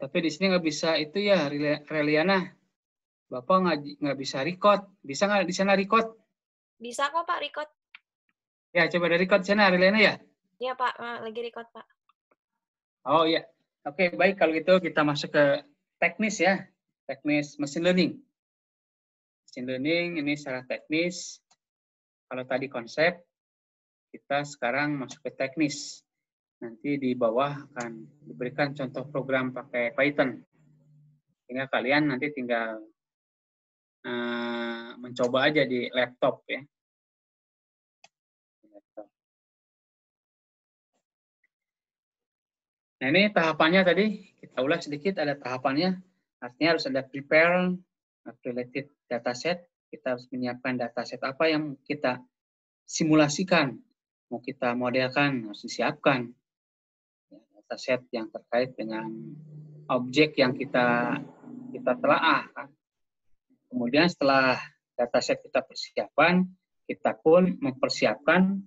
Tapi di sini nggak bisa itu ya, Reliana. Bapak nggak bisa record. Bisa nggak di sana record? Bisa kok Pak record. Ya, coba dari record sana, Reliana ya. Iya Pak, lagi record Pak. Oh iya. Oke, baik kalau gitu kita masuk ke teknis ya. Teknis machine learning. Machine learning ini secara teknis. Kalau tadi konsep, kita sekarang masuk ke teknis. Nanti di bawah akan diberikan contoh program pakai Python. Sehingga kalian nanti tinggal mencoba aja di laptop ya. Nah ini tahapannya tadi, kita ulas sedikit, ada tahapannya. Artinya harus ada prepare related dataset. Kita harus menyiapkan dataset apa yang kita simulasikan, mau kita modelkan, harus disiapkan. Dataset yang terkait dengan objek yang kita telaah. Kemudian setelah dataset kita persiapan, kita pun mempersiapkan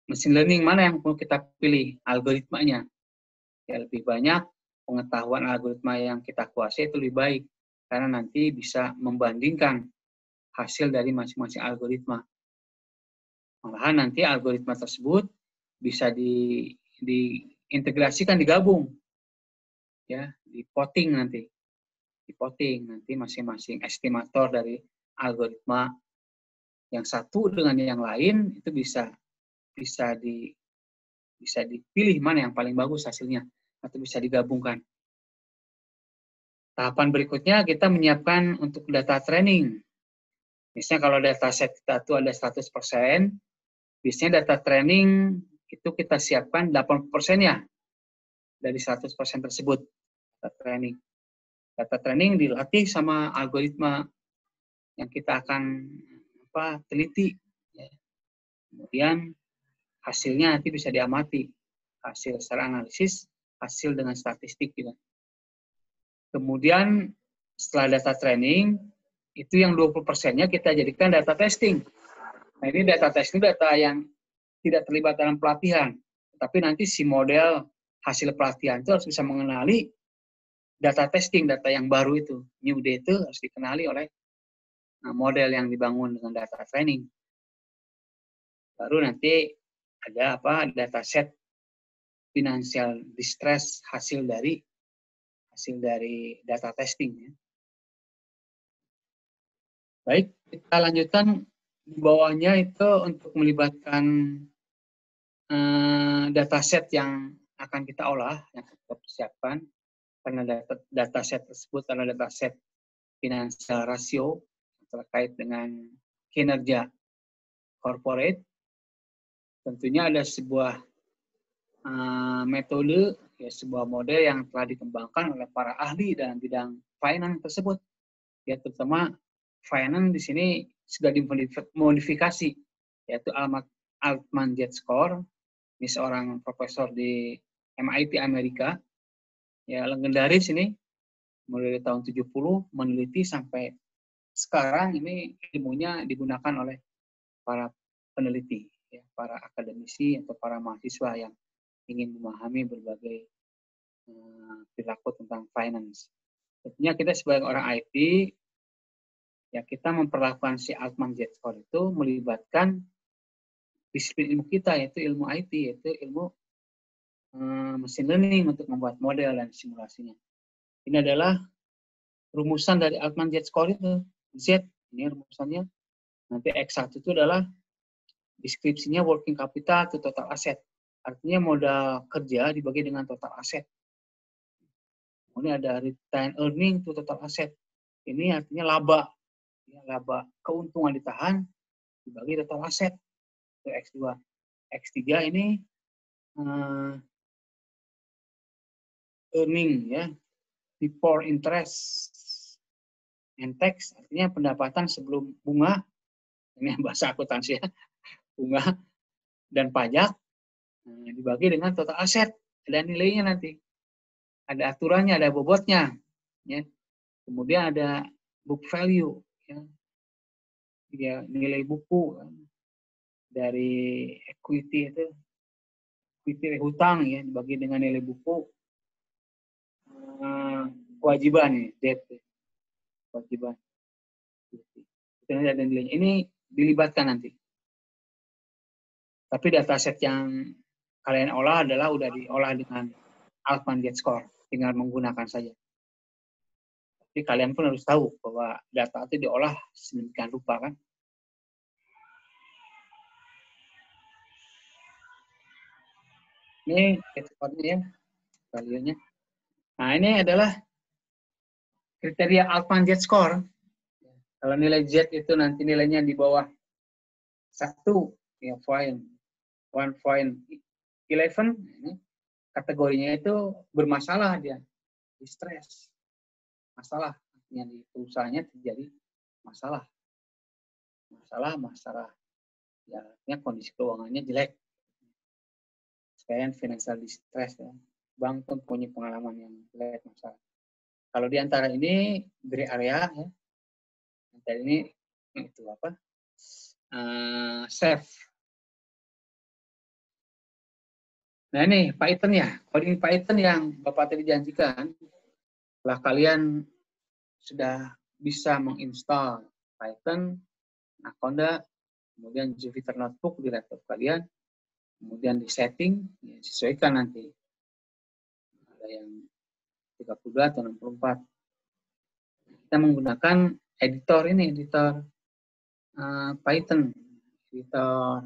mesin learning mana yang perlu kita pilih, algoritmanya. Ya, lebih banyak pengetahuan algoritma yang kita kuasai itu lebih baik, karena nanti bisa membandingkan hasil dari masing-masing algoritma. Malahan nanti algoritma tersebut bisa diintegrasikan, digabung, ya, dipotting nanti. Dipotting nanti masing-masing estimator dari algoritma yang satu dengan yang lain itu bisa dipilih mana yang paling bagus hasilnya atau bisa digabungkan. Tahapan berikutnya kita menyiapkan untuk data training. Misalnya kalau dataset kita itu ada 100%, biasanya data training itu kita siapkan 80%-nya dari 100% tersebut. Data training. Data training dilatih sama algoritma yang kita akan teliti. Kemudian hasilnya nanti bisa diamati. Hasil secara analisis, hasil dengan statistik juga. Kemudian setelah data training, itu yang 20%-nya kita jadikan data testing. Nah ini data testing data yang tidak terlibat dalam pelatihan. Tapi nanti si model hasil pelatihan itu harus bisa mengenali data testing, data yang baru itu. New data harus dikenali oleh model yang dibangun dengan data training. Baru nanti ada dataset financial distress hasil dari data testing. Ya. Baik, kita lanjutkan di bawahnya itu untuk melibatkan dataset yang akan kita olah, yang kita persiapkan. Karena dataset tersebut adalah dataset financial rasio terkait dengan kinerja corporate. Tentunya ada sebuah metode, ya, sebuah model yang telah dikembangkan oleh para ahli dalam bidang finance tersebut. Ya, terutama finance di sini sudah dimodifikasi, yaitu Altman-Z-Score. Ini seorang profesor di MIT Amerika, ya legendaris ini, mulai dari tahun 70 meneliti sampai sekarang ini ilmunya digunakan oleh para peneliti, ya, para akademisi atau para mahasiswa yang ingin memahami berbagai perilaku tentang finance. Tentunya kita sebagai orang IT, ya kita memperlakukan si Altman-Z-Score itu melibatkan disiplin ilmu kita, yaitu ilmu IT, yaitu ilmu machine learning untuk membuat model dan simulasinya. Ini adalah rumusan dari Altman-Z-Score itu. Z, ini rumusannya. Nanti X1 itu adalah deskripsinya working capital to total asset. Artinya modal kerja dibagi dengan total aset. Kemudian ada return earning to total asset. Ini artinya laba. Ya, laba keuntungan ditahan dibagi total aset. Itu X2. X3 ini earning, ya, before interest and tax, artinya pendapatan sebelum bunga, ini bahasa akuntansi ya, bunga dan pajak, dibagi dengan total aset, ada nilainya nanti, ada aturannya, ada bobotnya, ya. Kemudian ada book value, ya, nilai buku dari equity itu, equity hutang, ya, dibagi dengan nilai buku. kewajiban nih, debt, kewajiban. Itu nanti ada nilainya. Ini dilibatkan nanti. Tapi dataset yang kalian olah adalah udah diolah dengan Altman Get Score, tinggal menggunakan saja. Tapi kalian pun harus tahu bahwa data itu diolah sedemikian rupa kan. Ini score-nya ya, value-nya. Nah, ini adalah kriteria Altman Get Score. Kalau nilai Z itu nanti nilainya di bawah 1, ya fine. 1.11, ini kategorinya itu bermasalah dia, distress, masalah, artinya di perusahaannya terjadi masalah, ya artinya kondisi keuangannya jelek, sekalian financial distress ya, bank pun punya pengalaman yang jelek masalah. Kalau di antara ini gray area ya, antara ini itu apa? Safe. Nah ini Python ya, coding Python yang Bapak tadi janjikan, setelah kalian sudah bisa menginstal Python, Anaconda, kemudian Jupyter Notebook di laptop kalian, kemudian di setting, ya, sesuaikan nanti. Ada yang 32 atau 64. Kita menggunakan editor ini, editor Python, editor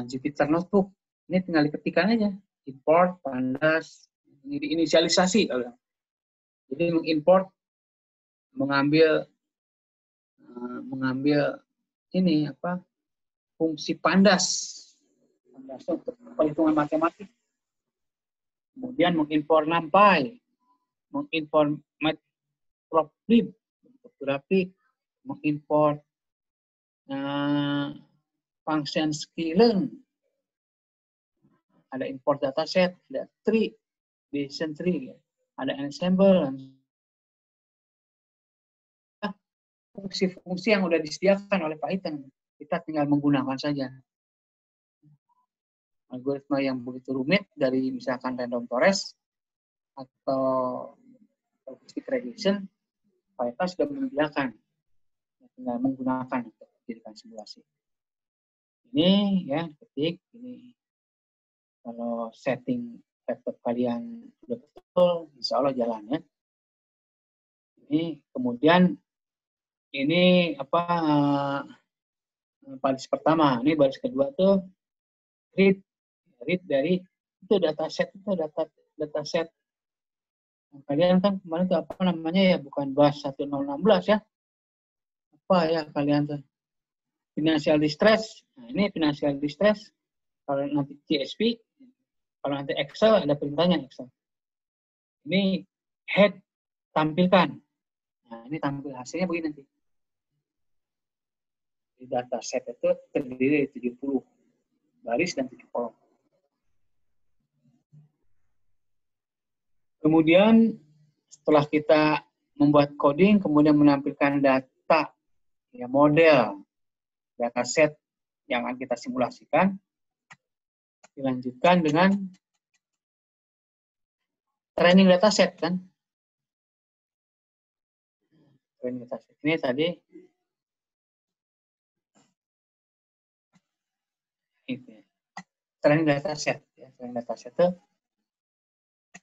Jupyter Notebook. Ini tinggal diketikkan aja, import, pandas, ini diinisialisasi. Jadi mengimport, mengambil ini apa fungsi pandas untuk perhitungan matematik. Kemudian mengimpor NumPy, mengimpor Matplotlib untuk grafik, mengimpor function sklearn, ada import dataset, ada tree, decision tree, ada ensemble, fungsi-fungsi yang sudah disediakan oleh Python, kita tinggal menggunakan saja. Algoritma yang begitu rumit dari misalkan random forest atau logistic regression, Python sudah menyediakan, tinggal menggunakan untuk dijadikan simulasi. Ini ya ketik ini. Kalau setting laptop kalian sudah betul, insya Allah jalan ya. Ini kemudian ini apa baris pertama, ini baris kedua tuh read dari itu dataset dataset. Kalian kan kemarin tuh apa namanya ya, bukan BAS 1016 ya. Apa ya kalian tuh? Financial distress. Nah, ini financial distress. Kalau nanti CSV, kalau nanti Excel ada perintahnya Excel. Ini head tampilkan. Nah, ini tampil hasilnya begini nanti. Di dataset itu terdiri dari 70 baris dan 7 kolom. Kemudian setelah kita membuat coding, kemudian menampilkan data, ya model, dataset yang akan kita simulasikan, dilanjutkan dengan training dataset kan. Training dataset ini tadi itu. Training dataset ya, training dataset itu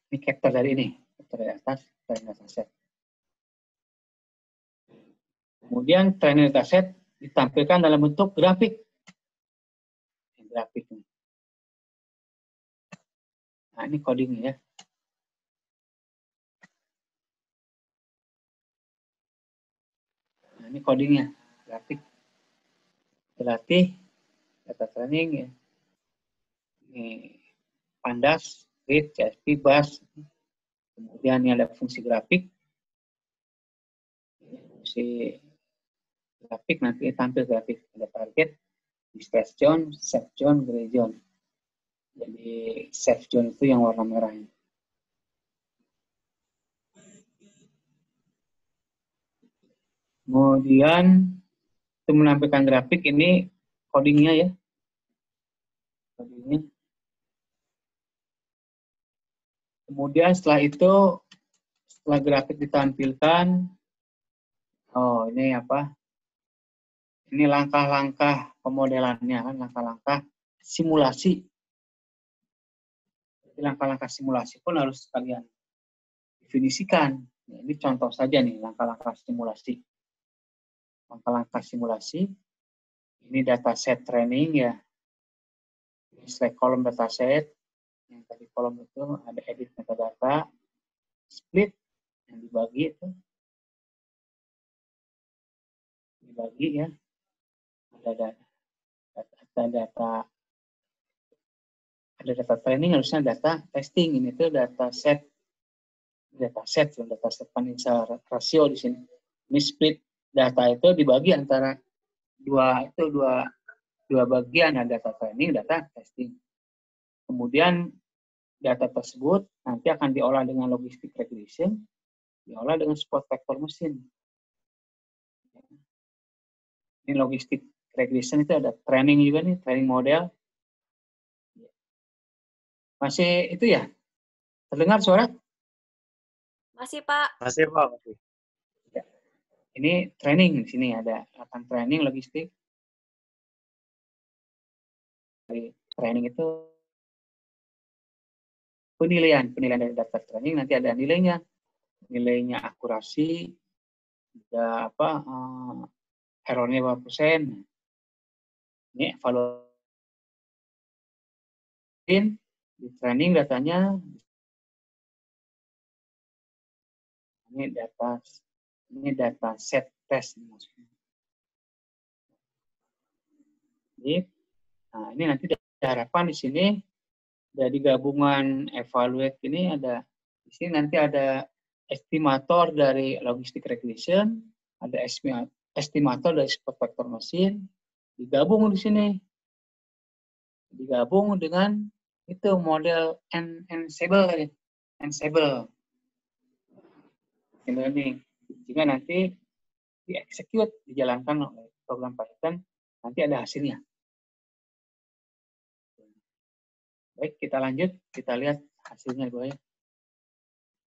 ini capture dari ini, capture dari atas, training dataset. Kemudian training dataset ditampilkan dalam bentuk grafik. Grafik ini. Nah, ini codingnya ya. Nah, ini codingnya, grafik. Berlatih, data training ya. Ini pandas, read, CSV, BAS. Kemudian ini ada fungsi grafik. Fungsi grafik nanti tampil grafik. Ada target, distress zone, safe zone, gray zone. Jadi safe zone itu yang warna merah ini. Kemudian itu menampilkan grafik, ini codingnya ya. Codingnya. Kemudian setelah Setelah grafik ditampilkan, oh ini apa? Ini langkah-langkah pemodelannya, kan langkah-langkah simulasi. Langkah-langkah simulasi pun harus kalian definisikan. Nah, ini contoh saja nih langkah-langkah simulasi. Langkah-langkah simulasi. Ini dataset training ya. Select kolom dataset. Yang tadi kolom itu ada edit metadata, split yang dibagi itu. Dibagi ya. Ada data training, harusnya data testing. Ini tuh dataset financial rasio di sini. Ini split data itu dibagi antara dua bagian, ada data training, data testing. Kemudian data tersebut nanti akan diolah dengan logistic regression, diolah dengan support vector mesin. Ini logistic regression itu ada training juga nih, training model. Masih itu ya? Terdengar suara? Masih, Pak. Masih, Pak. Masih. Ya. Ini training di sini ada akan training logistik. Dari training itu penilaian dari data training, nanti ada nilainya akurasi, ada apa errornya berapa persen. Ini evaluasi di training datanya. Ini data set test maksudnya. Nah, ini nanti diharapkan di sini dari gabungan evaluate ini ada di sini nanti ada estimator dari logistic regression, ada estimator dari support vector mesin, digabung di sini. Digabung dengan itu model Ansible ini. Jika nanti dieksekut, dijalankan oleh program Python, nanti ada hasilnya. Baik, kita lanjut, kita lihat hasilnya gue ya.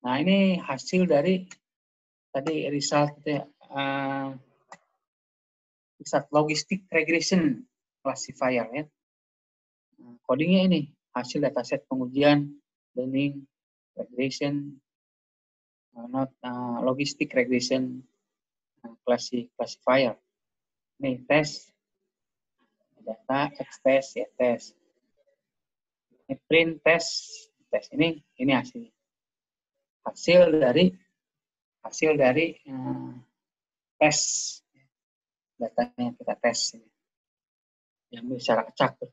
Nah, ini hasil dari tadi result itu ya, result logistic regression classifier ya. Nah, codingnya ini hasil dataset pengujian learning regression logistic regression classifier. Ini tes data X test ya tes. Ini print tes ini hasil dari tes datanya yang kita tes ini. Diambil secara acak.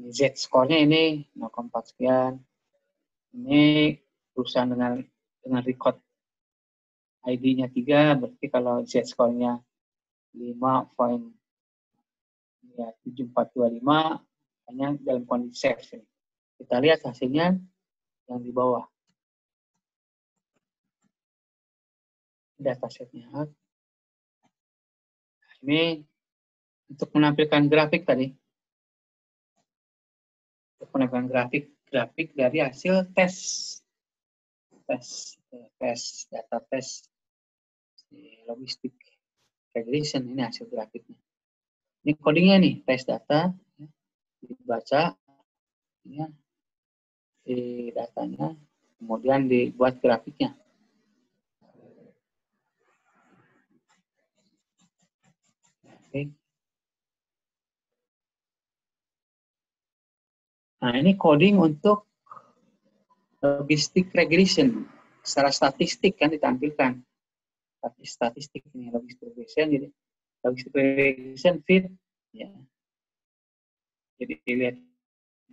Z skornya ini 0,4 sekian. Ini perusahaan dengan record ID-nya 3, berarti kalau Z skornya 5.7425 hanya dalam kondisi safe. Kita lihat hasilnya yang di bawah. Datasetnya. Ini untuk menampilkan grafik tadi. Untuk menampilkan grafik dari hasil tes data tes logistik regression, ini hasil grafiknya. Ini codingnya nih, tes data dibaca ya, di datanya, kemudian dibuat grafiknya. Oke. Nah, ini coding untuk logistic regression. Secara statistik kan ditampilkan. Statistik ini logistic regression, jadi logistic regression fit ya. Jadi dilihat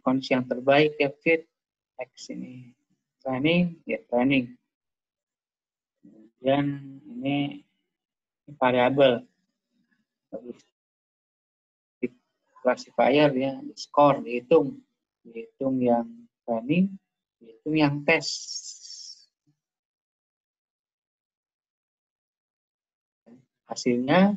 kondisi yang terbaik ya fit X ini training ya training. Kemudian ini variabel logistic classifier ya, skor dihitung yang training, dihitung yang tes. Hasilnya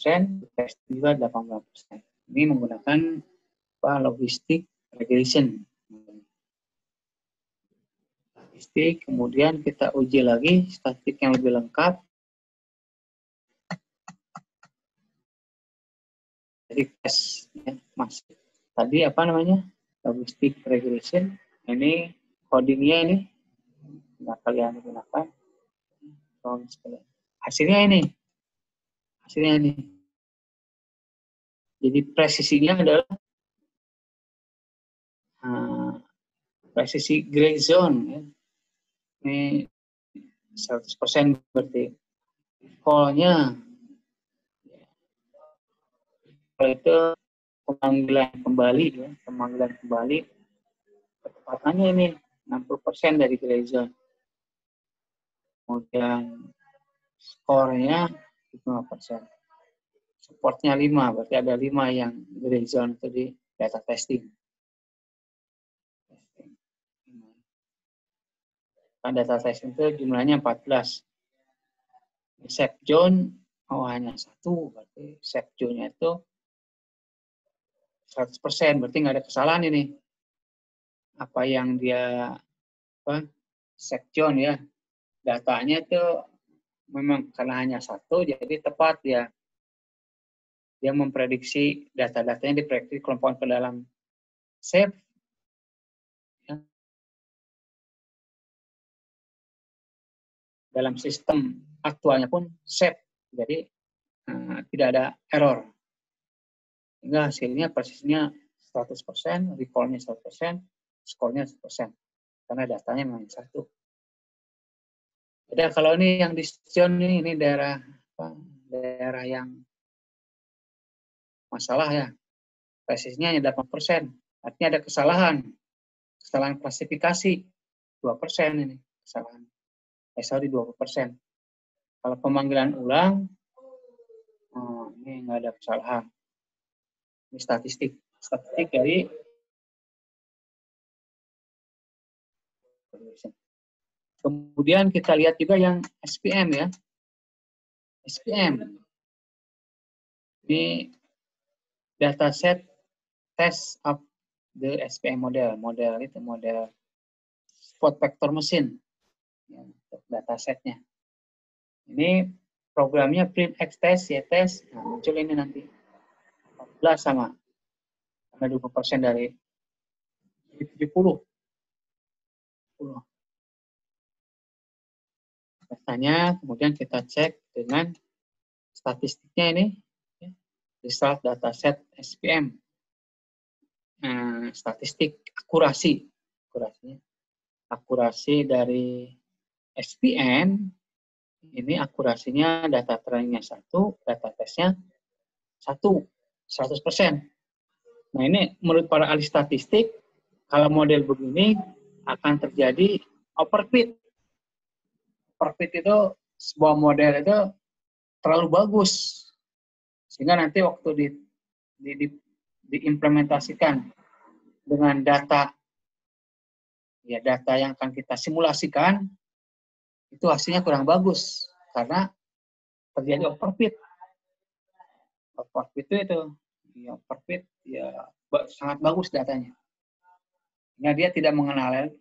tes juga 80%. Ini menggunakan logistic regression. statistik, kemudian kita uji lagi statistik yang lebih lengkap. Jadi tes ya, masuk. Tadi apa namanya? Logistic regression. Ini codingnya ini. Nah, kalian gunakan. Hasilnya ini. Jadi presisinya adalah presisi gray zone. Ya. Ini 100% berarti. Call-nya itu pemanggilan kembali, ketepatannya ini 60% dari gray zone. Kemudian skornya 5%. Supportnya 5, berarti ada 5 yang gray zone itu di data testing. Kan data testing itu jumlahnya 14. Safe zone hanya 1, berarti safe zone-nya itu 100%, berarti nggak ada kesalahan ini. Apa yang dia safe zone ya, datanya itu memang karena hanya 1, jadi tepat ya. Dia memprediksi data-datanya diprediksi kelompok ke dalam safe. Ya. Dalam sistem aktualnya pun safe, jadi tidak ada error. Sehingga hasilnya persisnya 100%, recall-nya 100%, skornya 100%. Karena datanya memang 1. Jadi kalau ini yang di zone ini daerah yang masalah ya, presisnya hanya 8%. Artinya ada kesalahan klasifikasi 2% ini kesalahan. Sorry 20%. Kalau pemanggilan ulang, ini nggak ada kesalahan. Ini statistik dari kemudian kita lihat juga yang SPM ya. SPM ini dataset test of the SPM model itu model spot vector mesin ya, datasetnya. Ini programnya print X test, Y test, nah, muncul ini nanti 14 sama 20% dari 70. Datanya kemudian kita cek dengan statistiknya ini ya, result dataset SPM. Statistik akurasi dari SPM ini akurasinya data trainingnya 1, data tesnya 100%. Nah ini menurut para ahli statistik, kalau model begini akan terjadi overfit. Overfit itu sebuah model itu terlalu bagus, sehingga nanti waktu diimplementasikan dengan data yang akan kita simulasikan, itu hasilnya kurang bagus karena terjadi overfit. Overfit itu overfit ya sangat bagus datanya. Nah, dia tidak mengenal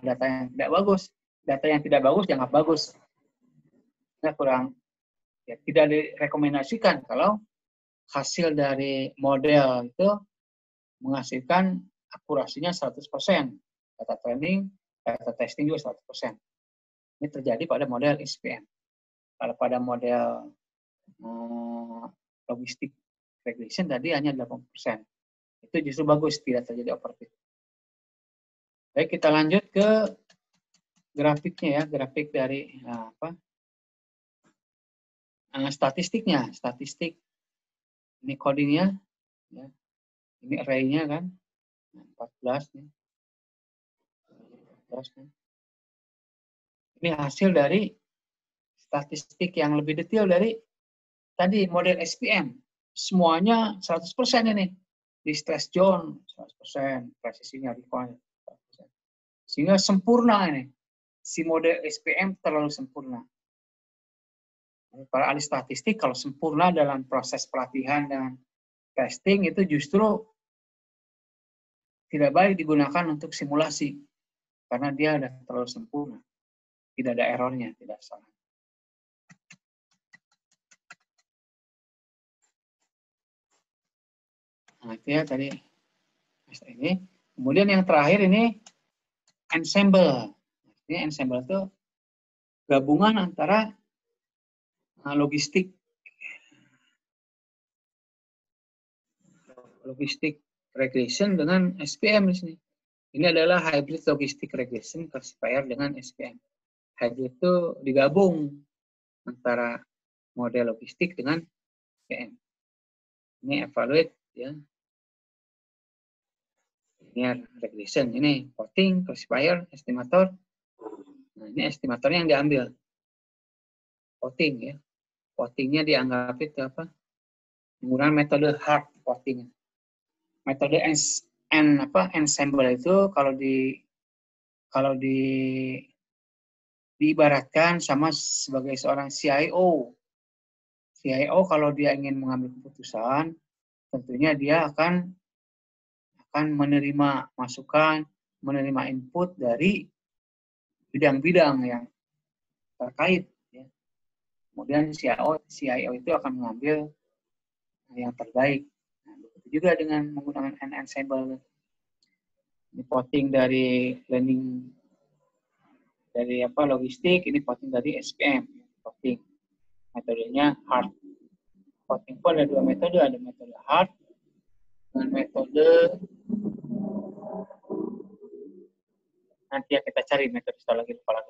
data yang tidak bagus. Data yang tidak bagus dianggap bagus. Nah, tidak direkomendasikan kalau hasil dari model itu menghasilkan akurasinya 100%. Data training, data testing juga 100%. Ini terjadi pada model SPM. Kalau pada model logistic regression tadi hanya 80%. Itu justru bagus, tidak terjadi overfit. Baik, kita lanjut ke grafiknya ya, grafik dari statistiknya. Statistik ini codingnya, ya. Ini array-nya kan, 14 nih. 14 nih. Ini hasil dari statistik yang lebih detail dari tadi model SPM. Semuanya 100% ini. Di stress zone 100%, presisinya recall 100%. Sehingga sempurna ini. Si model SPM terlalu sempurna. Para ahli statistik kalau sempurna dalam proses pelatihan dan testing itu justru tidak baik digunakan untuk simulasi. karena dia udah terlalu sempurna. Tidak ada errornya, tidak salah. Nah, itu ya tadi ini. Kemudian yang terakhir ini ensemble. Ini ensemble itu gabungan antara logistik regression dengan SPM di sini. Ini adalah hybrid logistic regression classifier dengan SPM. Hybrid itu digabung antara model logistik dengan SPM. Ini evaluate ya. Ini regression, ini voting, classifier, estimator. Nah, ini estimatornya yang diambil. Voting ya. Votingnya dianggap itu apa? Menggunakan metode hard voting. Metode ensemble itu kalau diibaratkan sama sebagai seorang CIO. CIO kalau dia ingin mengambil keputusan, tentunya dia akan menerima masukan, menerima input dari bidang-bidang yang terkait. Ya. Kemudian CIO itu akan mengambil yang terbaik. Nah, begitu juga dengan menggunakan ensemble. Ini voting dari planning dari logistik, ini voting dari SPM. Voting metodenya hard. Voting pun ada dua metode, ada metode hard dengan metode nanti ya kita cari metode histologi. Nah,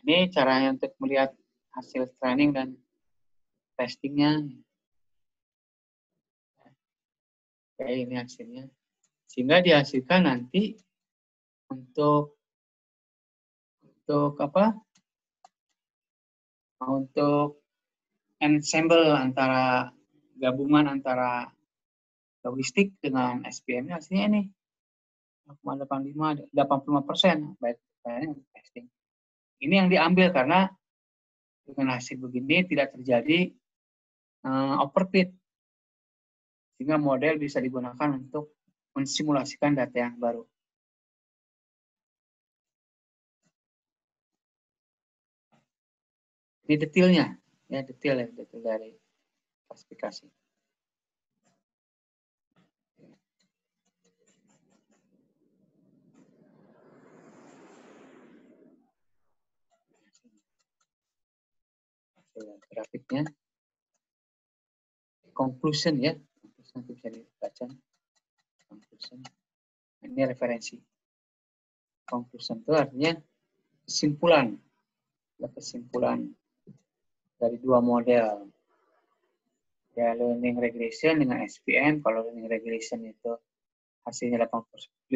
ini caranya untuk melihat hasil training dan testingnya. Oke, ini hasilnya. Sehingga dihasilkan nanti untuk apa? Untuk ensemble gabungan antara logistik dengan SPM hasilnya ini 85% baik testing. Ini yang diambil karena dengan hasil begini tidak terjadi overfit, sehingga model bisa digunakan untuk mensimulasikan data yang baru. Ini detailnya, ya detail dari klasifikasi. Grafiknya, conclusion ya, nanti bisa dibaca. Conclusion, ini referensi. Conclusion itu artinya kesimpulan dari dua model. Ya, learning regression dengan SPM. Kalau learning regression itu hasilnya 50%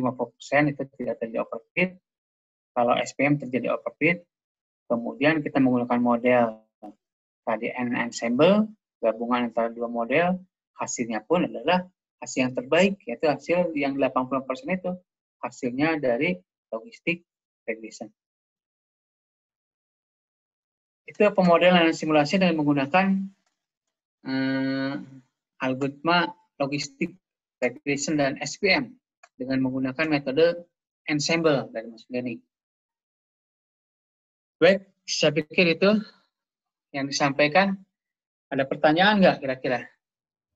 itu tidak terjadi overfit. Kalau SPM terjadi overfit, kemudian kita menggunakan model tadi ensemble, gabungan antara dua model, hasilnya pun adalah hasil yang terbaik, yaitu hasil yang 80% itu hasilnya dari logistik regression. Itu pemodelan dan simulasi dengan menggunakan algoritma logistik regression dan SPM dengan menggunakan metode ensemble dari machine learning. Baik, saya pikir itu yang disampaikan. Ada pertanyaan nggak kira-kira?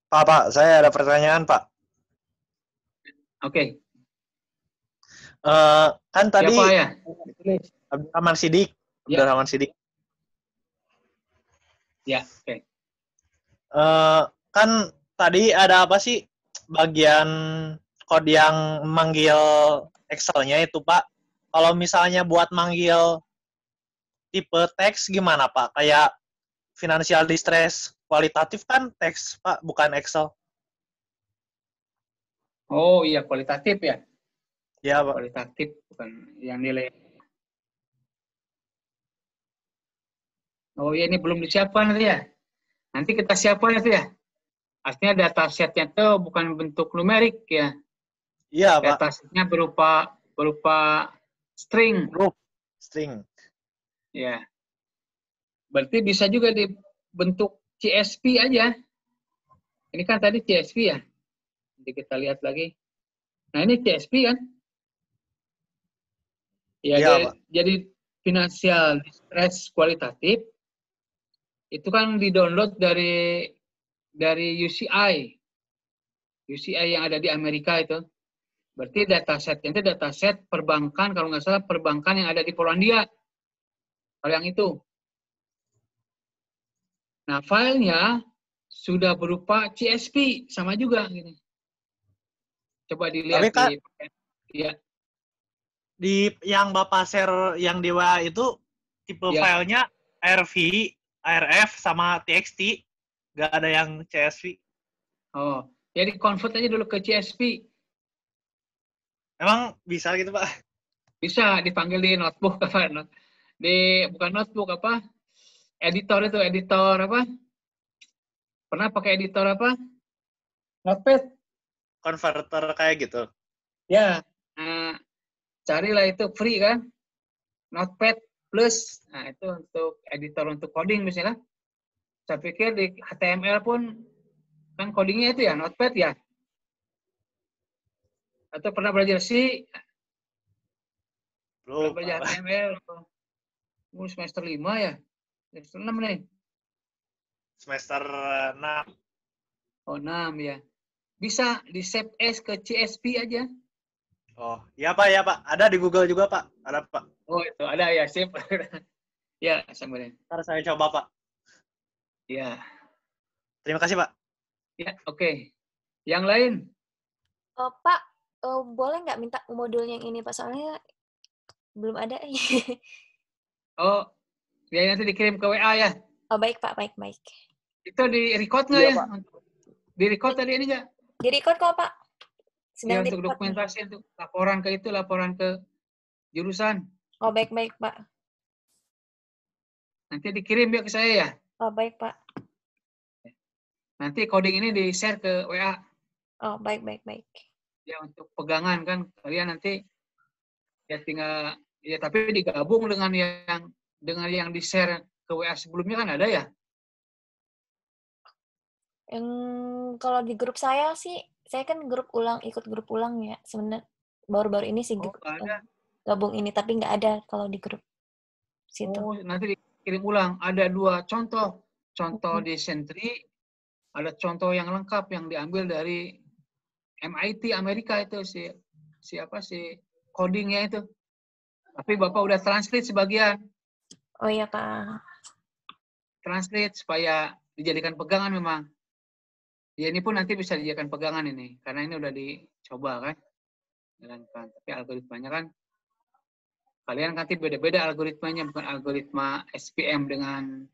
Pak, saya ada pertanyaan, Pak. Oke. Kan tadi siapa ya? Abdurrahman Sidik. Abdurrahman Sidik. Ya, oke. Kan tadi ada apa sih bagian kode yang manggil Excel-nya itu, Pak? Kalau misalnya buat manggil tipe teks gimana, Pak? Kayak financial distress kualitatif kan teks, Pak, bukan Excel. Oh iya, kualitatif ya? Ya, Pak. Kualitatif, bukan yang nilai. Oh iya, ini belum disiapkan nanti ya? Nanti kita siapkan itu ya? Artinya data setnya itu bukan bentuk numerik ya? Iya, Pak. Data setnya berupa string. String. Ya. Berarti bisa juga dibentuk CSV aja. Ini kan tadi CSV ya. Nanti kita lihat lagi. Nah ini CSV kan. Ya, Iya, Pak. jadi financial distress kualitatif itu kan di-download dari UCI yang ada di Amerika itu. Berarti datasetnya itu dataset perbankan, kalau nggak salah perbankan yang ada di Polandia. Kalau yang itu. Nah, filenya sudah berupa CSV, sama juga. Gini. Coba Tapi dilihat Kak, ya, di yang Bapak share yang di WA itu tipe ya. filenya RV, RF, sama TXT. Nggak ada yang CSV. Oh, jadi convert aja dulu ke CSV. Emang bisa gitu, Pak? Bisa dipanggil di notebook apa? Bukan notebook apa? Editor apa? Pernah pakai editor apa? Notepad. Converter kayak gitu. Ya, nah, carilah itu free kan? Notepad Plus. Nah, itu untuk editor untuk coding misalnya. Saya pikir di HTML pun kan codingnya itu ya Notepad ya. Atau pernah belajar C, pernah Lupa, belajar Pak. HTML. Semester 5 ya? Semester 6 nih. Semester 6. Oh, 6 ya. Bisa di save as ke CSV aja. Oh, iya Pak, ya Pak. Ada di Google juga, Pak. Ada, Pak. Oh, itu ada ya, save. Ya, sambil. Ntar saya coba, Pak. Ya, Terima kasih, Pak. ya, oke. Yang lain? Pak, boleh nggak minta modulnya yang ini, Pak? Soalnya belum ada. Oh, ya nanti dikirim ke WA ya. Oh, baik, Pak. Baik, baik. Itu di record nggak Iya, ya? Pak. Di record tadi ini nggak? Di-record kok, Pak. Ya, Sedang untuk di-record nih. dokumentasi, untuk laporan ke jurusan. Oh, baik, baik, Pak. Nanti dikirim ya ke saya ya. Oh, baik, Pak. Nanti coding ini di-share ke WA. Oh, baik, baik, baik. Ya, untuk pegangan kan. Kalian nanti ya tinggal, ya tapi digabung dengan yang di-share ke WA sebelumnya kan ada ya? Yang kalau di grup saya sih, saya kan ikut grup ulang ya. Sebenarnya baru-baru ini sih Oh, nggak ada. gabung ini, tapi nggak ada kalau di grup situ. Oh, nanti dikirim ulang. Ada 2 contoh. Contoh di Sentry, ada contoh yang lengkap yang diambil dari MIT Amerika itu si codingnya itu. Tapi Bapak udah translate sebagian. Oh iya, Pak. Translate supaya dijadikan pegangan memang. Ya ini pun nanti bisa dijadikan pegangan ini. Karena ini udah dicoba kan. Jalankan. Tapi algoritmanya kan kalian nanti beda-beda algoritmanya, bukan algoritma SPM dengan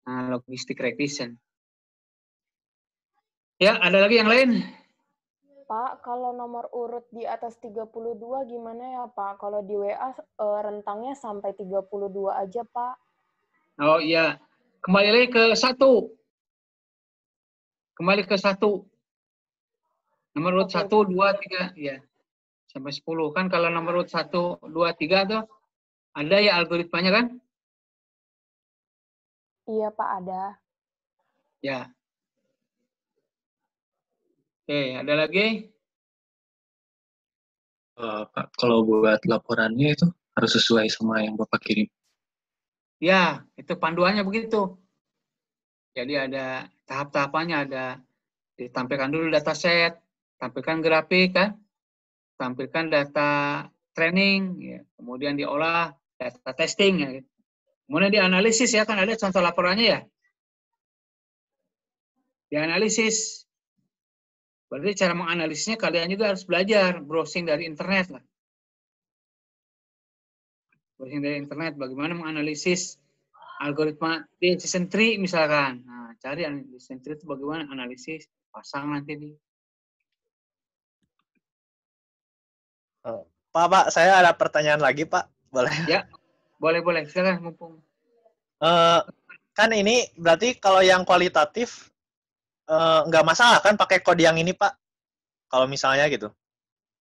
logistic regression. Ya, ada lagi yang lain? Pak, kalau nomor urut di atas 32 gimana ya, Pak? Kalau di WA rentangnya sampai 32 aja, Pak. Oh iya. Kembali lagi ke 1. Kembali ke 1. Nomor urut Oke. 1, 2, 3. Ya. Sampai 10. Kan kalau nomor urut 1, 2, 3 tuh ada ya algoritmanya kan? Iya, Pak, ada. Ya. Oke, ada lagi? Pak, kalau buat laporannya itu harus sesuai sama yang Bapak kirim. Ya, itu panduannya begitu. Jadi ada tahap-tahapannya, ada ditampilkan dulu dataset, tampilkan grafik kan, tampilkan data training, ya. Kemudian diolah data testing, ya. Kemudian dianalisis ya, kan ada contoh laporannya ya. Dianalisis. Berarti cara menganalisisnya kalian juga harus belajar, browsing dari internet lah. Browsing dari internet, bagaimana menganalisis algoritma decision tree misalkan. Nah, cari decision tree itu bagaimana analisis, pasang nanti di. Pak, saya ada pertanyaan lagi, Pak. Boleh? Ya, boleh. Silakan, mumpung. Kan ini berarti kalau yang kualitatif nggak masalah kan pakai kode yang ini, Pak? Kalau misalnya gitu.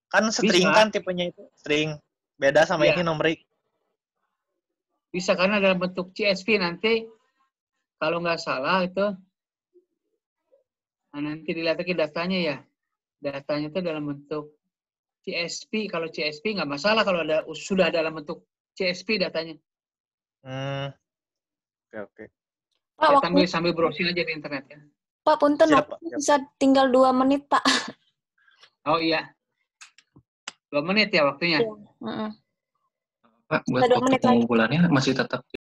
Kan string Bisa, kan tipenya itu. String. Beda sama ya, ini numerik. bisa karena dalam bentuk CSV nanti, kalau nggak salah itu, nah nanti dilihat lagi datanya ya. Datanya itu dalam bentuk CSV, kalau CSV nggak masalah kalau sudah dalam bentuk CSV datanya. Oke. Pak, Ya, waktu sambil browsing aja di internet ya. Pak punten Siap, waktu Pak. bisa tinggal 2 menit Pak. Oh iya. 2 menit ya waktunya. Heeh. Pak, buat Sudah 2 waktu menit lagi. pengumpulannya masih tetap